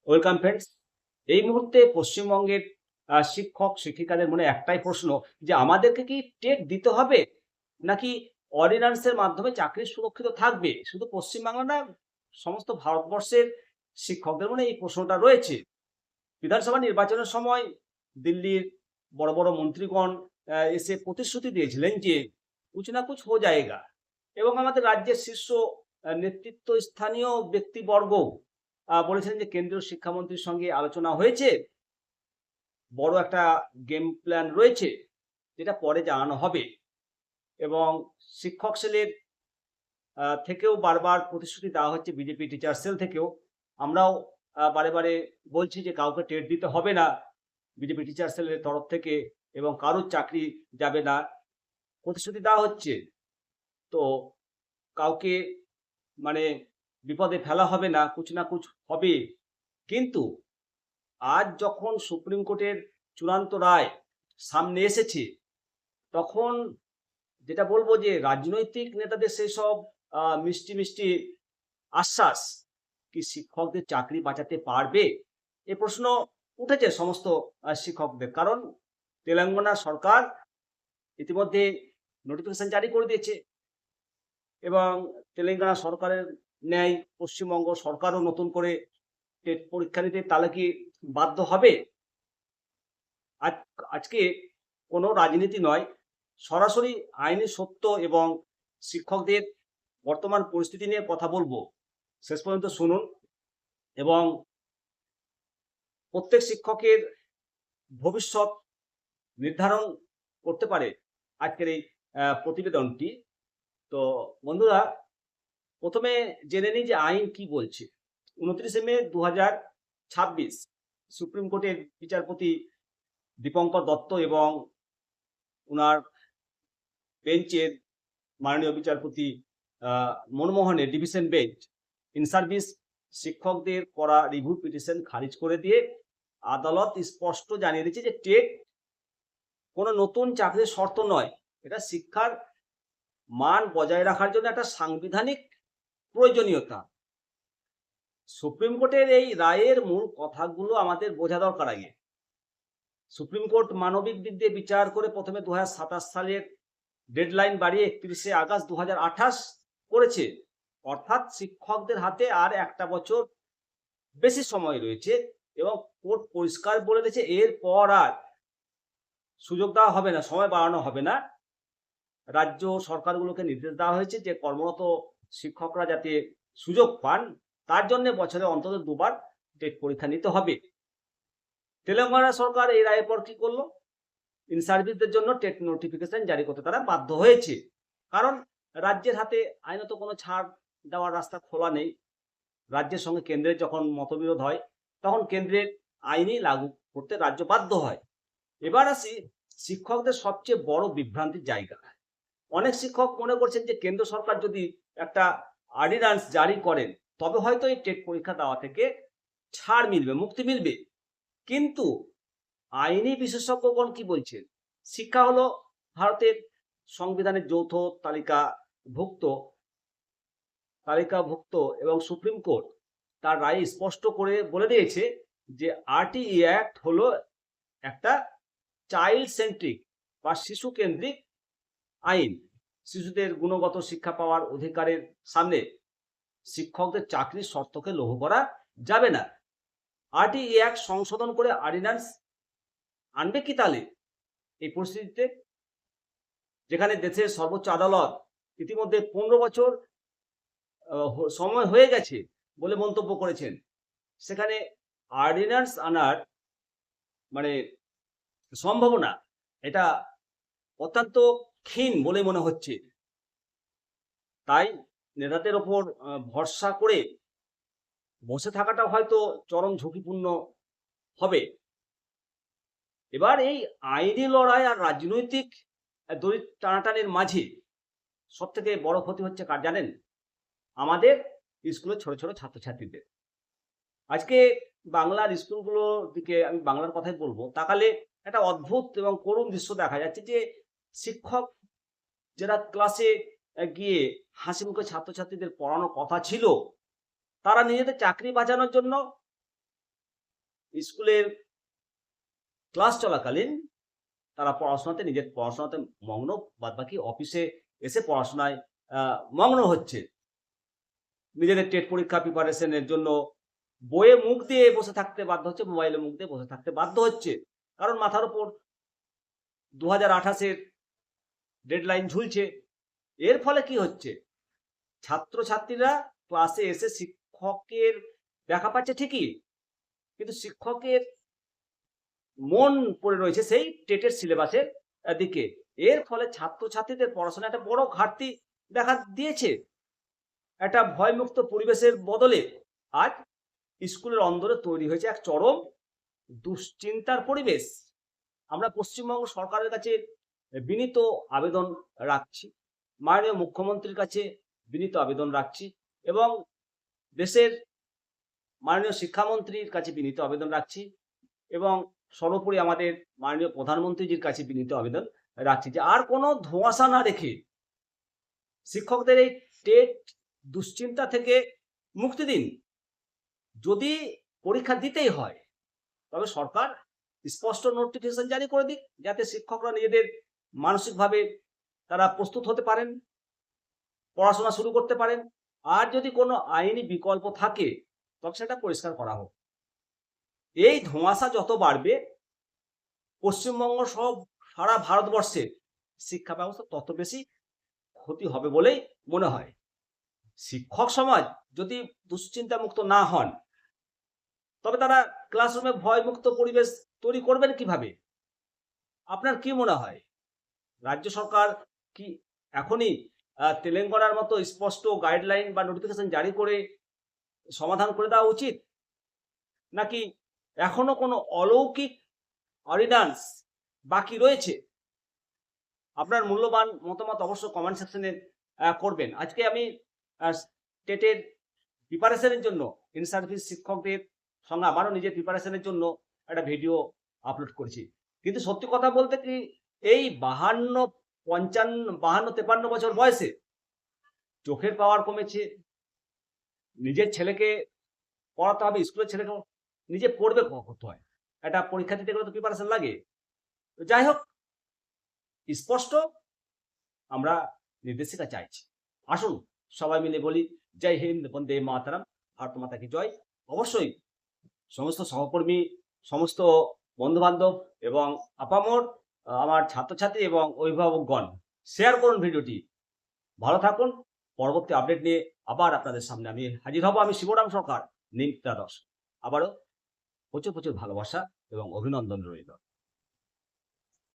Welcome friends. এই মুহূর্তে পশ্চিমবঙ্গের শিক্ষক শিক্ষিকাদের মনে একটাই প্রশ্ন যে আমাদেরকে কি টেট দিতে হবে নাকি অর্ডিন্যান্সের মাধ্যমে চাকরি সুরক্ষিত থাকবে? শুধু পশ্চিমবাংলা না, সমস্ত ভারতবর্ষের শিক্ষকদের মনে এই প্রশ্নটা রয়েছে। বিধানসভা নির্বাচনের সময় দিল্লির বড় বড় মন্ত্রীগণ এসে প্রতিশ্রুতি দিয়েছিলেন যে কুছ না কুছ হো জায়েগা, এবং আমাদের রাজ্যের শীর্ষ নেতৃত্ব স্থানীয় ব্যক্তিবর্গ বলেছিলেন যে কেন্দ্রীয় শিক্ষামন্ত্রীর সঙ্গে আলোচনা হয়েছে, বড় একটা গেম প্ল্যান রয়েছে যেটা পরে জানানো হবে। এবং শিক্ষক সেলের থেকেও বারবার প্রতিশ্রুতি দেওয়া হচ্ছে, বিজেপি টিচার সেল থেকেও। আমরাও বারে বারে বলছি যে কাউকে টেট দিতে হবে না বিজেপি টিচার সেলের তরফ থেকে, এবং কারোর চাকরি যাবে না, প্রতিশ্রুতি দেওয়া হচ্ছে। তো কাউকে মানে বিপদে ফেলা হবে না, কুছ না কুছ হবে। কিন্তু আজ যখন সুপ্রিম কোর্টের চূড়ান্ত রায় সামনে এসেছে, তখন যেটা বলবো যে রাজনৈতিক নেতাদের সেসব মিষ্টি মিষ্টি আশ্বাস কি শিক্ষকদের চাকরি বাঁচাতে পারবে? এ প্রশ্ন উঠেছে সমস্ত শিক্ষকদের। কারণ তেলেঙ্গানা সরকার ইতিমধ্যে নোটিফিকেশন জারি করে দিয়েছে, এবং তেলেঙ্গানা সরকারের ন্যায় পশ্চিমবঙ্গ সরকারও নতুন করে টেট পরীক্ষা নিতে তাহলে কি বাধ্য হবে? আজ আজকে কোনো রাজনীতি নয়, সরাসরি আইনি সত্য এবং শিক্ষকদের বর্তমান পরিস্থিতি নিয়ে কথা বলবো। শেষ পর্যন্ত শুনুন, এবং প্রত্যেক শিক্ষকের ভবিষ্যৎ নির্ধারণ করতে পারে আজকের এই প্রতিবেদনটি। তো বন্ধুরা, প্রথমে জেনে নিই যে আইন কি বলছে। 29শে মে 2026 সুপ্রিম কোর্টের বিচারপতি দীপঙ্কর দত্ত এবং উনার বেঞ্চের মাননীয় বিচারপতি মনমোহনের ডিভিশন বেঞ্চ ইন সার্ভিস শিক্ষকদের করা রিভিউ পিটিশন খারিজ করে দিয়ে আদালত স্পষ্ট জানিয়ে দিয়েছে যে টেট কোনো নতুন চাকরির শর্ত নয়, এটা শিক্ষার মান বজায় রাখার জন্য একটা সাংবিধানিক প্রয়োজনীয়তা। সুপ্রিম কোর্টের এই রায়ের মূল কথাগুলো আমাদের বোঝা দরকার আগে। সুপ্রিম কোর্ট মানবিক দিক দিয়ে বিচার করে প্রথমে 2027 সালের ডেডলাইন বাড়িয়ে 31শে আগস্ট 2028 করেছে। অর্থাৎ শিক্ষকদের হাতে আর একটা বছর বেশি সময় রয়েছে, এবং কোর্ট পরিষ্কার বলে দিয়েছে এরপর আর সুযোগ দেওয়া হবে না, সময় বাড়ানো হবে না। রাজ্য সরকারগুলোকে নির্দেশ দেওয়া হয়েছে যে কর্মরত শিক্ষকরা যাতে সুযোগ পান, তার জন্য বছরে অন্তত দুবার টেট পরীক্ষা নিতে হবে। তেলেঙ্গানা সরকার এই রায়ের পর কি করলো? ইন সার্ভিসদের জন্য টেট নোটিফিকেশন জারি করতে তারা বাধ্য হয়েছে, কারণ রাজ্যের হাতে আইনত কোনো ছাড় দেওয়ার রাস্তা খোলা নেই। রাজ্যের সঙ্গে কেন্দ্রের যখন মতবিরোধ হয়, তখন কেন্দ্রের আইনই লাগু করতে রাজ্য বাধ্য হয়। এবার আসি শিক্ষকদের সবচেয়ে বড় বিভ্রান্তির জায়গা। অনেক শিক্ষক মনে করছেন যে কেন্দ্র সরকার যদি একটা অর্ডিন্যান্স জারি করেন, তবে হয়তো এই টেট পরীক্ষা দেওয়া থেকে ছাড় মিলবে, মুক্তি মিলবে। কিন্তু আইনি বিশেষজ্ঞগণ কি বলছেন? শিক্ষা হলো ভারতের সংবিধানের যৌথ তালিকাভুক্ত তালিকাভুক্ত এবং সুপ্রিম কোর্ট তার রায়ে স্পষ্ট করে বলে দিয়েছে যে আরটিই অ্যাক্ট হলো একটা চাইল্ড সেন্ট্রিক বা শিশু কেন্দ্রিক আইন। শিশুদের গুণগত শিক্ষা পাওয়ার অধিকারের সামনে শিক্ষকদের চাকরির শর্তকে লঘু করা যাবে না। আরটিই অ্যাক্ট সংশোধন করে অর্ডিন্যান্স আনবে কি তাহলে এই পরিস্থিতিতে, যেখানে দেশের সর্বোচ্চ আদালত ইতিমধ্যে 15 বছর সময় হয়ে গেছে বলে মন্তব্য করেছেন? সেখানে অর্ডিন্যান্স আনার মানে সম্ভাবনা এটা অত্যন্ত ক্ষীণ বলে মনে হচ্ছে। তাই নেতাদের ওপর ভরসা করে বসে থাকাটা হয়তো চরম ঝুঁকিপূর্ণ হবে। এবার এই আইনি লড়াই আর রাজনৈতিক দড়ি টানাটানির মাঝে সব থেকে বড় ক্ষতি হচ্ছে কার জানেন? আমাদের স্কুলের ছোট ছোট ছাত্রছাত্রীদের। আজকে বাংলার স্কুলগুলোর দিকে আমি বাংলার কথাই বলবো, তাকালে একটা অদ্ভুত এবং করুণ দৃশ্য দেখা যাচ্ছে যে শিক্ষক যারা ক্লাসে গিয়ে হাসি মুখে ছাত্রছাত্রীদের পড়ানোর কথা ছিল, তারা নিজেদের চাকরি বাঁচানোর জন্য স্কুলের ক্লাস চলাকালীন তারা নিজের পড়াশোনাতে মগ্ন, বাদবাকি অফিসে এসে পড়াশোনায় মগ্ন হচ্ছে। নিজেদের টেট পরীক্ষা প্রিপারেশনের জন্য বইয়ে মুখ দিয়ে বসে থাকতে বাধ্য হচ্ছে, মোবাইলে মুখ দিয়ে বসে থাকতে বাধ্য হচ্ছে। কারণ মাথার উপর 2028 এর ডেডলাইন ঝুলছে। এর ফলে কি হচ্ছে? ছাত্রছাত্রীরা ক্লাসে এসে শিক্ষকের দেখা পাচ্ছে ঠিকই, কিন্তু শিক্ষকের মন পড়ে রয়েছে সেই টেটের সিলেবাসের দিকে। এর ফলে ছাত্রছাত্রীদের পড়াশোনায় একটা বড় ঘাটতি দেখা দিয়েছে। একটা ভয়মুক্ত পরিবেশের বদলে আজ স্কুলের অন্দরে তৈরি হয়েছে এক চরম দুশ্চিন্তার পরিবেশ। আমরা পশ্চিমবঙ্গ সরকারের কাছে বিনীত আবেদন রাখছি, মাননীয় মুখ্যমন্ত্রীর কাছে বিনীত আবেদন রাখছি এবং দেশের মাননীয় শিক্ষামন্ত্রীর কাছে বিনীত আবেদন রাখছি এবং সর্বোপরি আমাদের মাননীয় প্রধানমন্ত্রীজির কাছে বিনীত আবেদন রাখছি যে আর কোনো ধোঁয়াশা না রেখে শিক্ষকদের এই টেট দুশ্চিন্তা থেকে মুক্তি দিন। যদি পরীক্ষা দিতেই হয় তবে সরকার স্পষ্ট নোটিফিকেশন জারি করে দিক, যাতে শিক্ষকরা নিজেদের মানসিকভাবে তারা প্রস্তুত হতে পারেন, পড়াশোনা শুরু করতে পারেন। আর যদি কোনো আইনি বিকল্প থাকে তবে সেটা পরিষ্কার করা হোক। এই ধোঁয়াশা যত বাড়বে পশ্চিমবঙ্গ সহ সারা ভারতবর্ষে শিক্ষা ব্যবস্থা তত বেশি ক্ষতি হবে বলেই মনে হয়। শিক্ষক সমাজ যদি দুশ্চিন্তা মুক্ত না হন তবে তারা ক্লাসরুমে ভয়মুক্ত পরিবেশ তৈরি করবেন কিভাবে? আপনার কি মনে হয়? রাজ্য সরকার কি এখনই তেলেঙ্গানার মতো স্পষ্ট গাইডলাইন বা নোটিফিকেশন জারি করে সমাধান করে দেওয়া উচিত, নাকি এখনো কোনো অলৌকিক অর্ডিন্যান্স বাকি রয়েছে? আপনার মূল্যবান মতামত অবশ্যই কমেন্ট সেকশনে করবেন। আজকে আমি টেটের প্রিপারেশনের জন্য ইন সার্ভিস শিক্ষকদের সঙ্গে আমারও নিজের প্রিপারেশনের জন্য একটা ভিডিও আপলোড করেছি। কিন্তু সত্যি কথা বলতে কি, এই 52-53 বছর বয়সে চোখের পাওয়ার কমেছে, নিজের ছেলেকে পড়াতে হবে, স্কুলের ছেলেকে নিজে পড়বে করতে হয়, একটা পরীক্ষা দিতে গেলে তো প্রিপারেশন লাগে। তো যাই হোক, স্পষ্ট আমরা নির্দেশিকা চাইছি। আসুন সবাই মিলে বলি জয় হিন্দ, বন্দে মাতরম, ভারত মাতা কি জয়। অবশ্যই সমস্ত সহকর্মী, সমস্ত বন্ধুবান্ধব এবং আপামর আমার ছাত্রছাত্রী এবং অভিভাবকগণ শেয়ার করুন ভিডিওটি। ভালো থাকুন। পরবর্তী আপডেট নিয়ে আবার আপনাদের সামনে আমি হাজির হব। আমি শিবরাম সরকার, নিম দ্বাদশ। আবারও প্রচুর প্রচুর ভালোবাসা এবং অভিনন্দন রইল।